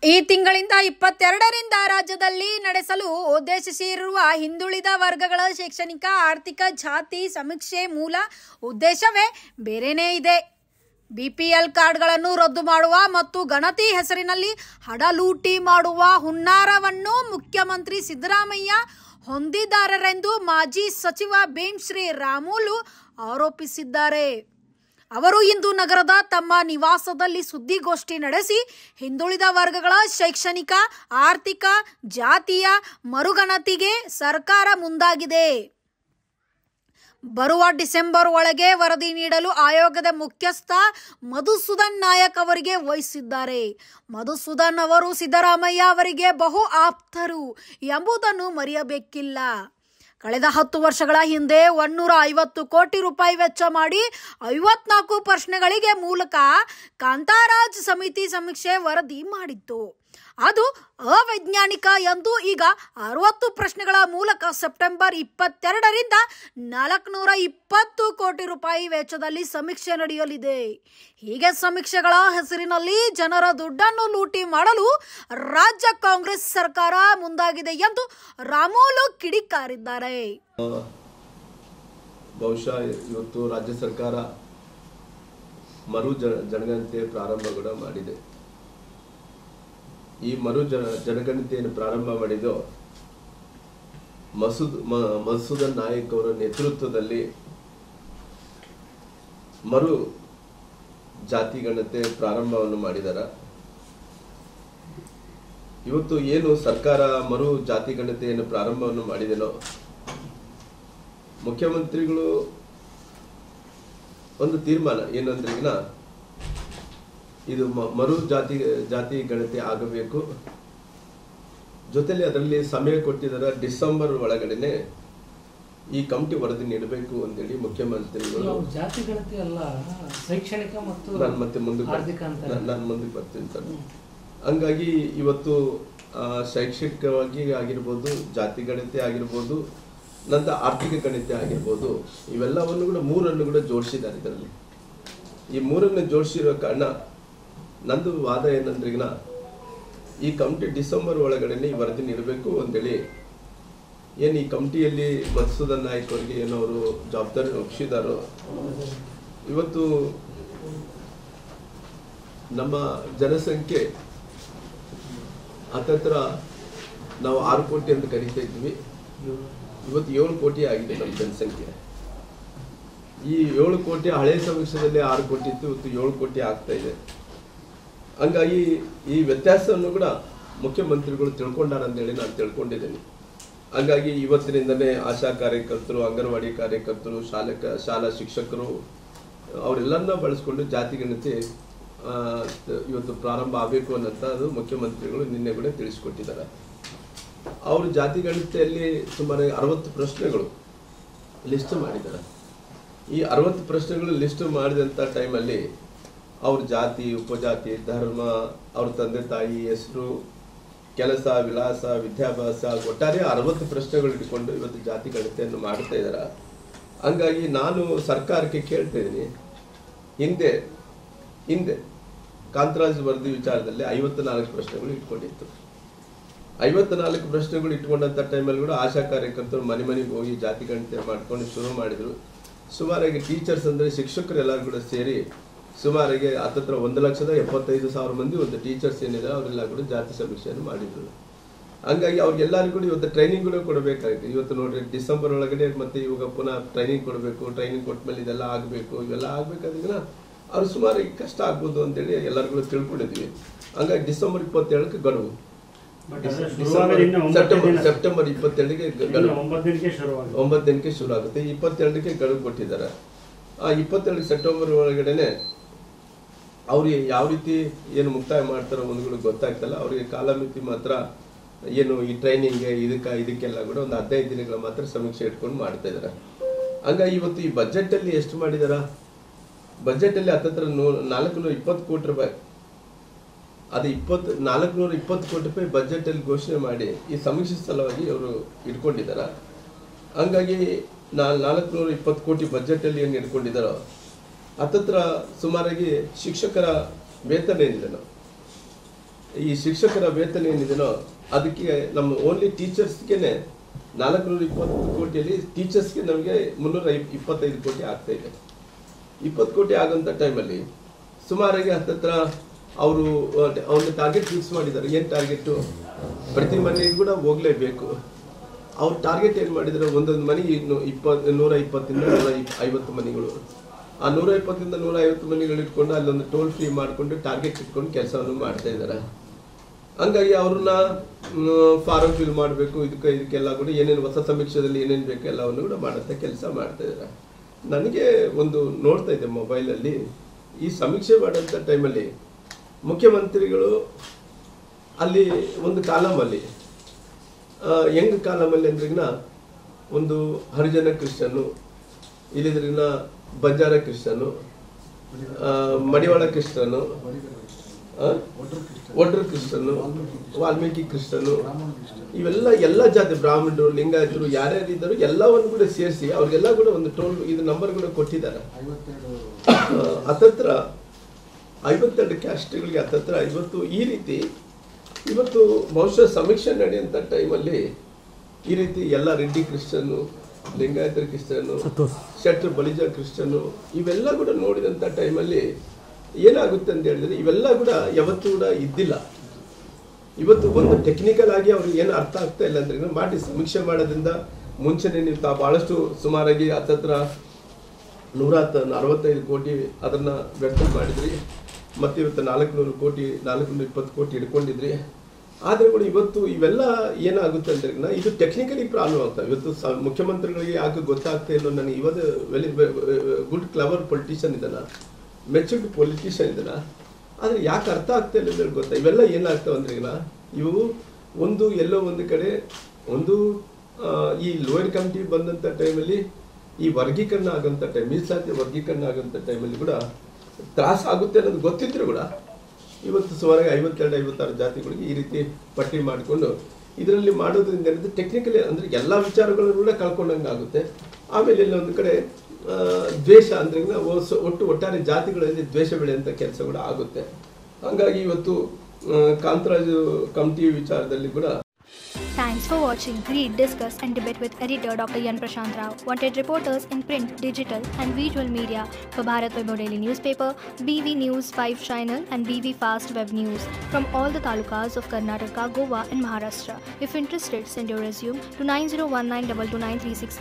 ಈ ತಿಂಗಳಿಂದ 22ರಿಂದ ರಾಜ್ಯದಲ್ಲಿ ನಡೆಸಲು ಉದ್ದೇಶಿಸಿರುವ ಹಿಂದುಳಿದ ವರ್ಗಗಳ ಶೈಕ್ಷಣಿಕ ಆರ್ಥಿಕ ಜಾತಿ ಸಮೀಕ್ಷೆ ಮೂಲ ಉದ್ದೇಶವೇ ಬೇರೆನೇ ಇದೆ. ಬಿಪಿಎಲ್ ಕಾರ್ಡ್ಗಳನ್ನು ರದ್ದು ಮಾಡುವ ಮತ್ತು ಗಣತಿ ಹೆಸರಿನಲ್ಲಿ ಹಡಲೂಟಿ ಮಾಡುವ ಹುನ್ನಾರವನ್ನು ಮುಖ್ಯಮಂತ್ರಿ ಸಿದ್ದರಾಮಯ್ಯ ಹೊಂದಿದ್ದಾರೆಂದು ಮಾಜಿ ಸಚಿವ ಭೀಮಶ್ರೀ ರಾಮುಲು ಆರೋಪಿಸಿದ್ದಾರೆ. ಅವರು ಇಂದು ನಗರದ ತಮ್ಮ ನಿವಾಸದಲ್ಲಿ ಸುದ್ದಿಗೋಷ್ಠಿ ನಡೆಸಿ ಹಿಂದುಳಿದ ವರ್ಗಗಳ ಶೈಕ್ಷಣಿಕ ಆರ್ಥಿಕ ಜಾತಿಯ ಮರುಗಣತಿಗೆ ಸರ್ಕಾರ ಮುಂದಾಗಿದೆ. ಬರುವ ಡಿಸೆಂಬರ್ ಒಳಗೆ ವರದಿ ನೀಡಲು ಆಯೋಗದ ಮುಖ್ಯಸ್ಥ ಮಧುಸೂದನ್ ನಾಯಕ್ ಅವರಿಗೆ ವಹಿಸಿದ್ದಾರೆ. ಮಧುಸೂದನ್ ಅವರು ಸಿದ್ದರಾಮಯ್ಯ ಅವರಿಗೆ ಬಹು ಆಪ್ತರು ಎಂಬುದನ್ನು ಮರೆಯಬೇಕಿಲ್ಲ. ಕಳೆದ 10 ವರ್ಷಗಳ ಹಿಂದೆ 150 ಕೋಟಿ ರೂಪಾಯಿ ವೆಚ್ಚ ಮಾಡಿ 54 ಪ್ರಶ್ನೆಗಳಿಗೆ ಮೂಲಕ ಕಾಂತರಾಜ್ ಸಮಿತಿ ಸಮೀಕ್ಷೆ ವರದಿ ಮಾಡಿತ್ತು. ಅದು ಅವೈಜ್ಞಾನಿಕ ಎಂದು ಈಗ 60 ಪ್ರಶ್ನೆಗಳ ಮೂಲಕ ಸೆಪ್ಟೆಂಬರ್ 22ರಿಂದ 420 ಕೋಟಿ ರೂಪಾಯಿ ವೆಚ್ಚದಲ್ಲಿ ಸಮೀಕ್ಷೆ ನಡೆಯಲಿದೆ. ಹೀಗೆ ಸಮೀಕ್ಷೆಗಳ ಹೆಸರಿನಲ್ಲಿ ಜನರ ದುಡ್ಡನ್ನು ಲೂಟಿ ಮಾಡಲು ರಾಜ್ಯ ಕಾಂಗ್ರೆಸ್ ಸರ್ಕಾರ ಮುಂದಾಗಿದೆ ಎಂದು ರಾಮುಲು ಕಿಡಿಕಾರಿದ್ದಾರೆ. ಬಹುಶಃ ಇವತ್ತು ರಾಜ್ಯ ಸರ್ಕಾರ ಮರು ಜನಗಣತಿ ಪ್ರಾರಂಭ ಕೂಡ ಮಾಡಿದೆ. ಈ ಮರು ಜನಗಣತಿಯನ್ನು ಪ್ರಾರಂಭ ಮಾಡಿದ್ದು ಮಧುಸೂದನ್ ನಾಯಕ್ ಅವರ ನೇತೃತ್ವದಲ್ಲಿ ಮರು ಜಾತಿ ಗಣತಿ ಪ್ರಾರಂಭವನ್ನು ಮಾಡಿದ್ದಾರೆ. ಇವತ್ತು ಏನು ಸರ್ಕಾರ ಮರು ಜಾತಿ ಗಣತಿಯನ್ನು ಪ್ರಾರಂಭವನ್ನು ಮಾಡಿದೆನೋ, ಮುಖ್ಯಮಂತ್ರಿಗಳು ಒಂದು ತೀರ್ಮಾನ ಏನಂದ್ರೆ ಇದು ಮರು ಜಾತಿ ಗಣತಿ ಆಗಬೇಕು, ಜೊತೆಲಿ ಅದರಲ್ಲಿ ಸಮಯ ಕೊಟ್ಟಿದ್ದಾರೆ, ಡಿಸೆಂಬರ್ ಒಳಗಡೆನೆ ಈ ಕಮಿಟಿ ವರದಿ ನೀಡಬೇಕು ಅಂತೇಳಿ ಮುಖ್ಯಮಂತ್ರಿಗಳು. ಜಾತಿ ಗಣತಿ ಅಲ್ಲ, ಶೈಕ್ಷಣಿಕ ಮತ್ತು ನಾನು ಮತ್ತೆ ಮುಂದಕ್ಕೆ ಬರ್ತೀನಿ ಸರ್. ಹಂಗಾಗಿ ಇವತ್ತು ಶೈಕ್ಷಣಿಕವಾಗಿ ಆಗಿರ್ಬೋದು, ಜಾತಿ ಗಣತಿ ಆಗಿರ್ಬೋದು, ನಂತರ ಆರ್ಥಿಕ ಗಣತಿ ಆಗಿರ್ಬೋದು, ಇವೆಲ್ಲವನ್ನು ಕೂಡ 3 ಕೂಡ ಜೋಡಿಸಿದ್ದಾರೆ. ಇದರಲ್ಲಿ ಈ 3 ಜೋಡಿಸಿರೋ ಕಾರಣ ನಂದು ವಾದ ಏನಂದ್ರೆ ಈ ಕಮಿಟಿ ಡಿಸೆಂಬರ್ ಒಳಗಡೆನೆ ಈ ವರದಿ ನೀಡಬೇಕು ಅಂತೇಳಿ ಏನು ಈ ಕಮಿಟಿಯಲ್ಲಿ ಮಧುಸೂದನ್ ನಾಯಕ್ ಅವರಿಗೆ ಏನೋ ಅವರು ಜವಾಬ್ದಾರಿ ಒಪ್ಪಿಸಿದಾರೋ. ಇವತ್ತು ನಮ್ಮ ಜನಸಂಖ್ಯೆ ಹತ್ತತ್ರ ನಾವು 6 ಕೋಟಿ ಅಂತ ಕರೀತಾ ಇದ್ವಿ. ಇವತ್ತು 7 ಕೋಟಿ ಆಗಿದೆ ನಮ್ಮ ಜನಸಂಖ್ಯೆ. ಈ 7 ಕೋಟಿ ಹಳೆ ಸಮೀಕ್ಷೆಯಲ್ಲಿ 6 ಕೋಟಿ ಇತ್ತು, ಇವತ್ತು 7 ಕೋಟಿ ಆಗ್ತಾ ಇದೆ. ಹಂಗಾಗಿ ಈ ವ್ಯತ್ಯಾಸವನ್ನು ಕೂಡ ಮುಖ್ಯಮಂತ್ರಿಗಳು ತಿಳ್ಕೊಂಡಾರ ಅಂತೇಳಿ ನಾನು ತಿಳ್ಕೊಂಡಿದ್ದೇನೆ. ಹಂಗಾಗಿ ಇವತ್ತಿನಿಂದನೇ ಆಶಾ ಕಾರ್ಯಕರ್ತರು, ಅಂಗನವಾಡಿ ಕಾರ್ಯಕರ್ತರು, ಶಾಲಾ ಶಿಕ್ಷಕರು ಅವರೆಲ್ಲರನ್ನ ಬಳಸ್ಕೊಂಡು ಜಾತಿ ಗಣತಿ ಇವತ್ತು ಪ್ರಾರಂಭ ಆಗಬೇಕು ಅನ್ನೋದು ಮುಖ್ಯಮಂತ್ರಿಗಳು ನಿನ್ನೆ ಕೂಡ ತಿಳಿಸಿಕೊಟ್ಟಿದ್ದಾರೆ. ಅವರು ಜಾತಿ ಗಣತಿಯಲ್ಲಿ ಸುಮಾರು 60 ಪ್ರಶ್ನೆಗಳು ಲಿಸ್ಟ್ ಮಾಡಿದ್ದಾರೆ. ಈ 60 ಪ್ರಶ್ನೆಗಳು ಲಿಸ್ಟ್ ಮಾಡಿದಂಥ ಟೈಮಲ್ಲಿ ಅವ್ರ ಜಾತಿ, ಉಪಜಾತಿ, ಧರ್ಮ, ಅವ್ರ ತಂದೆ ತಾಯಿ ಹೆಸರು, ಕೆಲಸ, ವಿಳಾಸ, ವಿದ್ಯಾಭ್ಯಾಸ, ಒಟ್ಟಾರೆ 60 ಪ್ರಶ್ನೆಗಳು ಇಟ್ಕೊಂಡು ಇವತ್ತು ಜಾತಿ ಗಣತಿಯನ್ನು ಮಾಡ್ತಾ ಇದ್ದಾರೆ. ಹಂಗಾಗಿ ನಾನು ಸರ್ಕಾರಕ್ಕೆ ಕೇಳ್ತಾ ಇದ್ದೀನಿ, ಹಿಂದೆ ಕಾಂತರಾಜ್ ವರದಿ ವಿಚಾರದಲ್ಲಿ 54 ಪ್ರಶ್ನೆಗಳು ಇಟ್ಕೊಂಡಿತ್ತು. 54 ಪ್ರಶ್ನೆಗಳು ಇಟ್ಕೊಂಡಂಥ ಟೈಮಲ್ಲಿ ಕೂಡ ಆಶಾ ಕಾರ್ಯಕರ್ತರು ಮನೆಗೆ ಹೋಗಿ ಜಾತಿ ಗಣತಿ ಮಾಡ್ಕೊಂಡು ಶುರು ಮಾಡಿದ್ರು. ಸುಮಾರಾಗಿ ಟೀಚರ್ಸ್ ಅಂದರೆ ಶಿಕ್ಷಕರು ಎಲ್ಲರೂ ಕೂಡ ಸೇರಿ ಸುಮಾರಿಗೆ ಹತ್ತತ್ರ 1,75,000 ಮಂದಿ ಒಂದು ಟೀಚರ್ಸ್ ಏನಿದೆ ಅವರೆಲ್ಲ ಕೂಡ ಜಾತಿ ಸಮೀಕ್ಷೆಯನ್ನು ಮಾಡಿದ್ರು. ಹಂಗಾಗಿ ಅವ್ರಿಗೆಲ್ಲರಿಗೂ ಕೂಡ ಇವತ್ತು ಟ್ರೈನಿಂಗ್ ಕೂಡ ಕೊಡಬೇಕಾಗಿದೆ. ಇವತ್ತು ನೋಡ್ರಿ ಡಿಸೆಂಬರ್ ಒಳಗಡೆ ಮತ್ತೆ ಇವಾಗ ಪುನಃ ಟ್ರೈನಿಂಗ್ ಕೊಡಬೇಕು. ಟ್ರೈನಿಂಗ್ ಕೊಟ್ಟ ಮೇಲೆ ಇದೆಲ್ಲ ಆಗಬೇಕು. ಇವೆಲ್ಲ ಆಗ್ಬೇಕಾದ್ರೆ ಅವ್ರು ಸುಮಾರು ಕಷ್ಟ ಆಗ್ಬೋದು ಅಂತೇಳಿ ಎಲ್ಲರಿಗೂ ತಿಳ್ಕೊಂಡಿದ್ವಿ. ಹಂಗಾಗಿ ಡಿಸೆಂಬರ್ 27ಕ್ಕೆ ಗಡುವು, ಸೆಪ್ಟೆಂಬರ್ 22ಗೆ ಗಡುವು, 9 ದಿನಕ್ಕೆ ಶುರು ಆಗುತ್ತೆ. 22ಕ್ಕೆ ಗಡುವು ಕೊಟ್ಟಿದ್ದಾರೆ. ಆ 22 ಸೆಪ್ಟೆಂಬರ್ ಒಳಗಡೆನೆ ಅವ್ರಿಗೆ ಯಾವ ರೀತಿ ಏನು ಮುಕ್ತಾಯ ಮಾಡ್ತಾರೋ ಒಂದುಗಳು ಗೊತ್ತಾಗ್ತಲ್ಲ. ಅವ್ರಿಗೆ ಕಾಲಮಿತಿ ಮಾತ್ರ ಏನು ಈ ಟ್ರೈನಿಂಗ್ಗೆ ಇದಕ್ಕೆಲ್ಲ ಕೂಡ ಒಂದು 15 ದಿನಗಳ ಮಾತ್ರ ಸಮೀಕ್ಷೆ ಇಟ್ಕೊಂಡು ಮಾಡ್ತಾ ಇದ್ದಾರೆ. ಹಂಗಾಗಿ ಇವತ್ತು ಈ ಬಜೆಟಲ್ಲಿ ಎಷ್ಟು ಮಾಡಿದಾರ, ಬಜೆಟಲ್ಲಿ ಹತ್ತತ್ರ 420 ಕೋಟಿ ರೂಪಾಯಿ, ಅದು 420 ಕೋಟಿ ರೂಪಾಯಿ ಬಜೆಟಲ್ಲಿ ಘೋಷಣೆ ಮಾಡಿ ಈ ಸಮೀಕ್ಷೆ ಸಲುವಾಗಿ ಅವರು ಇಟ್ಕೊಂಡಿದ್ದಾರೆ. ಹಂಗಾಗಿ 420 ಕೋಟಿ ಬಜೆಟಲ್ಲಿ ಏನು ಈ ಶಿಕ್ಷಕರ ವೇತನ ಏನಿದೆನೋ ಅದಕ್ಕೆ ನಮ್ಮ ಓನ್ಲಿ ಟೀಚರ್ಸ್ಗೆ 420 ಕೋಟಿಯಲ್ಲಿ ಟೀಚರ್ಸ್ಗೆ ನಮಗೆ 325 ಕೋಟಿ ಆಗ್ತಾ ಇದೆ. 20 ಕೋಟಿ ಆಗೋಂಥ ಟೈಮಲ್ಲಿ ಸುಮಾರಾಗಿ ಹತ್ತತ್ರ ಅವರು ಅವ್ರಿಗೆ ಟಾರ್ಗೆಟ್ ಫಿಕ್ಸ್ ಮಾಡಿದ್ದಾರೆ. ಏನು ಟಾರ್ಗೆಟು? ಪ್ರತಿ ಮನೆಗೂ ಕೂಡ ಹೋಗಲೇಬೇಕು. ಅವ್ರ ಟಾರ್ಗೆಟ್ ಏನು ಮಾಡಿದರೆ ಒಂದೊಂದು ಮನೆ 120ರಿಂದ 150 ಮನೆಗಳು. ಆ 120ರಿಂದ 150 ಮನೆಗಳು ಇಟ್ಕೊಂಡು ಅಲ್ಲೊಂದು ಟೋಲ್ ಫ್ರೀ ಮಾಡಿಕೊಂಡು ಟಾರ್ಗೆಟ್ ಇಟ್ಕೊಂಡು ಕೆಲಸವನ್ನು ಮಾಡ್ತಾ ಇದ್ದಾರೆ. ಹಂಗಾಗಿ ಅವ್ರನ್ನ ಫಾರಮ್ ಫಿಲ್ ಮಾಡಬೇಕು, ಇದಕ್ಕೆಲ್ಲ ಕೂಡ ಏನೇನು ಹೊಸ ಸಮೀಕ್ಷೆದಲ್ಲಿ ಏನೇನು ಬೇಕು ಎಲ್ಲವನ್ನು ಕೂಡ ಮಾಡುತ್ತೆ ಕೆಲಸ ಮಾಡ್ತಾ ಇದ್ದಾರೆ. ನನಗೆ ಒಂದು ನೋಡ್ತಾ ಇದ್ದೆ ಮೊಬೈಲಲ್ಲಿ, ಈ ಸಮೀಕ್ಷೆ ಮಾಡೋಂಥ ಟೈಮಲ್ಲಿ ಮುಖ್ಯಮಂತ್ರಿಗಳು ಅಲ್ಲಿ ಒಂದು ಕಾಲಮಲ್ಲಿ ಹೆಂಗ್ ಕಾಲಮಲ್ಲಿ ಅಂದ್ರಿಗಿನ ಒಂದು ಹರಿಜನ ಕ್ರಿಶ್ಚನ್ನು, ಇಲ್ಲಿದ್ರಿಗಿನ ಬಂಜಾರ ಕ್ರಿಶ್ಚನ್ನು, ಮಡಿವಾಳ ಕ್ರಿಶ್ಚನ್ನು, ಒಡ್ರ ಕ್ರಿಶ್ಚನ್ನು, ವಾಲ್ಮೀಕಿ ಕ್ರಿಶ್ಚನ್ನು, ಎಲ್ಲ ಜಾತಿ ಬ್ರಾಹ್ಮಣರು, ಲಿಂಗಾಯತರು ಯಾರ್ಯಾರಿದ್ದರು ಎಲ್ಲವನ್ನು ಕೂಡ ಸೇರಿಸಿ ಅವ್ರಿಗೆಲ್ಲ ಕೂಡ ಒಂದು ಟೋಲ್ ಇದು ನಂಬರ್ಗಳು ಕೊಟ್ಟಿದ್ದಾರೆ. ಹತ್ತತ್ರ 52 ಕ್ಯಾಸ್ಟ್ಗಳಿಗೆ ಹತ್ತತ್ರ 50 ಈ ರೀತಿ. ಇವತ್ತು ಬಹುಶಃ ಸಮೀಕ್ಷೆ ನಡೆಯುವಂಥ ಟೈಮಲ್ಲಿ ಈ ರೀತಿ ಎಲ್ಲ ರೆಡ್ಡಿ ಕ್ರಿಶ್ಚನ್ನು, ಲಿಂಗಾಯತರ ಕ್ರಿಶ್ಚನ್ನು, ಶೆಟ್ರ್ ಬಲಿಜ ಕ್ರಿಶ್ಚನ್ನು ಇವೆಲ್ಲ ಕೂಡ ನೋಡಿದಂಥ ಟೈಮಲ್ಲಿ ಏನಾಗುತ್ತೆ ಅಂತ ಹೇಳಿದ್ರೆ ಇವೆಲ್ಲ ಕೂಡ ಯಾವತ್ತೂ ಕೂಡ ಇದ್ದಿಲ್ಲ. ಇವತ್ತು ಒಂದು ಟೆಕ್ನಿಕಲ್ ಆಗಿ ಅವ್ರಿಗೆ ಏನು ಅರ್ಥ ಆಗ್ತಾ ಇಲ್ಲ ಅಂದ್ರೆ ಮಾಡಿ ಸಮೀಕ್ಷೆ ಮಾಡೋದ್ರಿಂದ ಮುಂಚೆನೇ ನೀವು ಭಾಳಷ್ಟು ಸುಮಾರಾಗಿ ಹತ್ತತ್ರ 165 ಕೋಟಿ ಅದನ್ನು ವ್ಯರ್ಥ ಮಾಡಿದ್ರಿ. ಮತ್ತು ಇವತ್ತು 400 ಕೋಟಿ 420 ಕೋಟಿ ಇಟ್ಕೊಂಡಿದ್ರಿ. ಆದರೆ ಕೂಡ ಇವತ್ತು ಇವೆಲ್ಲ ಏನಾಗುತ್ತೆ ಅಂದ್ರೆ ಇದು ಟೆಕ್ನಿಕಲಿ ಪ್ರಾಬ್ಲಮ್ ಆಗ್ತವೆ. ಇವತ್ತು ಮುಖ್ಯಮಂತ್ರಿಗಳಿಗೆ ಯಾಕೆ ಗೊತ್ತಾಗ್ತಾ ಇಲ್ಲ ನನಗೆ. ಇವತ್ತು ಗುಡ್ ಕ್ಲವರ್ ಪೊಲಿಟಿಷಿಯನ್ ಇದನ್ನ, ಮೆಚೂರ್ಡ್ ಪೊಲಿಟಿಷಿಯನ್ ಇದನ್ನ, ಆದರೆ ಯಾಕೆ ಅರ್ಥ ಆಗ್ತಾ ಇಲ್ಲ ಅಂತ ಗೊತ್ತಾ. ಇವೆಲ್ಲ ಏನಾಗ್ತಾವೆ ಅಂದ್ರೆ ಇವು ಒಂದು ಎಲ್ಲೋ ಒಂದು ಕಡೆ ಒಂದು ಈ ಲೋಯರ್ ಕಮಿಟಿ ಬಂದಂಥ ಟೈಮಲ್ಲಿ ಈ ವರ್ಗೀಕರಣ ಆಗೋಂಥ ಟೈಮ್, ಮೀಸಲಾತಿ ವರ್ಗೀಕರಣ ಆಗೋಂಥ ಟೈಮಲ್ಲಿ ಕೂಡ ತ್ರಾಸ ಆಗುತ್ತೆ ಅನ್ನೋದು ಗೊತ್ತಿದ್ರು ಕೂಡ ಇವತ್ತು ಸುಮಾರಾಗಿ 52-56 ಜಾತಿಗಳಿಗೆ ಈ ರೀತಿ ಪಟ್ಟಿ ಮಾಡಿಕೊಂಡು ಇದರಲ್ಲಿ ಮಾಡೋದ್ರಿಂದ ಏನಿದೆ ಟೆಕ್ನಿಕಲಿ ಅಂದರೆ ಎಲ್ಲ ವಿಚಾರಗಳನ್ನು ಕೂಡ ಕಳ್ಕೊಂಡಂಗೆ ಆಗುತ್ತೆ. ಆಮೇಲೆ ಎಲ್ಲ ಒಂದು ಕಡೆ ದ್ವೇಷ ಅಂದ್ರೆ ಒಟ್ಟಾರೆ ಜಾತಿಗಳಲ್ಲಿ ದ್ವೇಷ ಬೆಳೆಯುವಂಥ ಕೆಲಸ ಕೂಡ ಆಗುತ್ತೆ. ಹಾಗಾಗಿ ಇವತ್ತು ಕಾಂತರಾಜು ಕಮಿಟಿ ವಿಚಾರದಲ್ಲಿ ಕೂಡ. Thanks for watching. Read, discuss and debate with editor Dr. Yan Prashant Rao. Wanted reporters in print, digital and visual media for Bharat Vaibhav Daily Newspaper, BV News 5 Channel and BV Fast Web News from all the talukas of Karnataka, Goa and Maharashtra. If interested, send your resume to 9019229369.